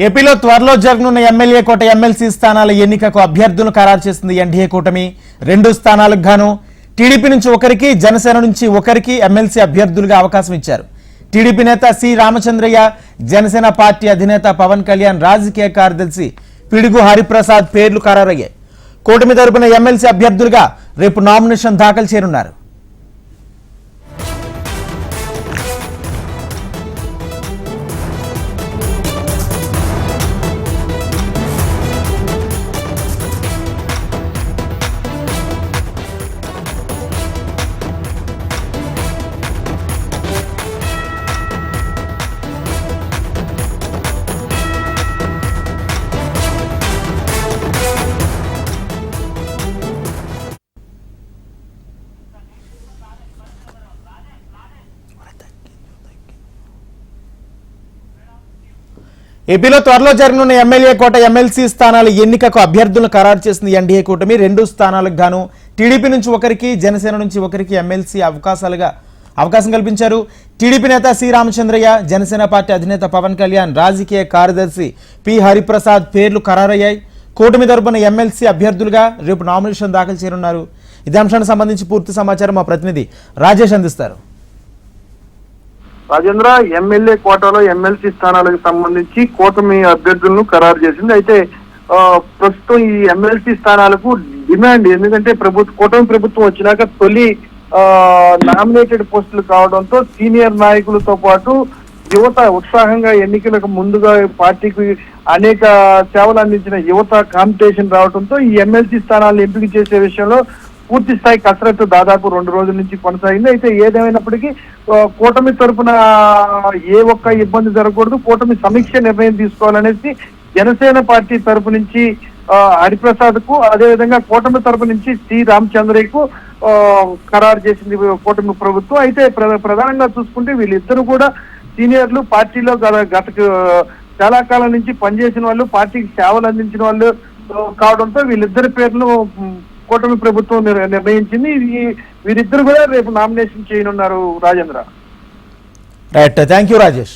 ఏపీలో త్వరలో జరగనున్న ఎమ్మెల్యే కోట ఎమ్మెల్సీ స్థానాల ఎన్నికకు అభ్యర్థులను ఖరారు చేసింది ఎన్డీఏ కూటమి. 2 స్థానాలకు గాను టీడీపీ నుంచి ఒకరికి, జనసేన నుంచి ఒకరికి ఎమ్మెల్సీ అభ్యర్థులుగా అవకాశం ఇచ్చారు. టీడీపీ నేత సి రామచంద్రయ్య, జనసేన పార్టీ అధినేత పవన్ కళ్యాణ్, రాజకీయ కార్యదర్శి పిడుగు హరిప్రసాద్ పేర్లు ఖరారయ్యాయి. కూటమి తరపున ఎమ్మెల్సీ అభ్యర్థులుగా రేపు నామినేషన్ దాఖలు చేయనున్నారు. ఏపీలో త్వరలో జరగనున్న ఎమ్మెల్యే కోట ఎమ్మెల్సీ స్థానాల ఎన్నికకు అభ్యర్థులను ఖరారు చేసింది ఎన్డీఏ కూటమి. 2 స్థానాలకు గాను టీడీపీ నుంచి ఒకరికి, జనసేన నుంచి ఒకరికి ఎమ్మెల్సీ అవకాశం కల్పించారు. టీడీపీ నేత సి రామచంద్రయ్య, జనసేన పార్టీ అధినేత పవన్ కళ్యాణ్, రాజకీయ కార్యదర్శి పి హరిప్రసాద్ పేర్లు ఖరారయ్యాయి. కూటమి తరపున ఎమ్మెల్సీ అభ్యర్థులుగా రేపు నామినేషన్ దాఖలు చేయనున్నారు. ఇదే అంశానికి సంబంధించి పూర్తి సమాచారం మా ప్రతినిధి రాజేష్ అందిస్తారు. రాజేంద్ర, ఎమ్మెల్యే కోటాలో ఎమ్మెల్సీ స్థానాలకు సంబంధించి కూటమి అభ్యర్థులను ఖరారు చేసింది. అయితే ప్రస్తుతం ఈ ఎమ్మెల్సీ స్థానాలకు డిమాండ్, ఎందుకంటే కూటమి ప్రభుత్వం వచ్చినాక తొలి నామినేటెడ్ పోస్టులు కావడంతో సీనియర్ నాయకులతో పాటు యువత ఉత్సాహంగా ఎన్నికలకు ముందుగా పార్టీకి అనేక సేవలు అందించిన యువత కాంపిటీషన్ రావడంతో ఈ ఎమ్మెల్సీ స్థానాలను ఎంపిక చేసే విషయంలో పూర్తి స్థాయి కసరత్తు దాదాపు 2 రోజుల నుంచి కొనసాగింది. అయితే ఏదేమైనప్పటికీ కూటమి తరఫున ఏ ఒక్క ఇబ్బంది జరగకూడదు, కూటమి సమీక్ష నిర్ణయం తీసుకోవాలనేసి జనసేన పార్టీ తరపు నుంచి హరిప్రసాద్ కు, అదేవిధంగా కూటమి తరపు నుంచి సి రామచంద్రయ్యకు ఖరారు చేసింది కూటమి ప్రభుత్వం. అయితే ప్రధానంగా చూసుకుంటే వీళ్ళిద్దరూ కూడా సీనియర్లు, పార్టీలో గత చాలా కాలం నుంచి పనిచేసిన వాళ్ళు, పార్టీకి సేవలు అందించిన వాళ్ళు కావడంతో వీళ్ళిద్దరి పేర్లు కూటమి ప్రభుత్వం నిర్ణయించింది. వీరిద్దరు కూడా రేపు నామినేషన్ చేయనున్నారు. Rajendra, right, thank you Rajesh.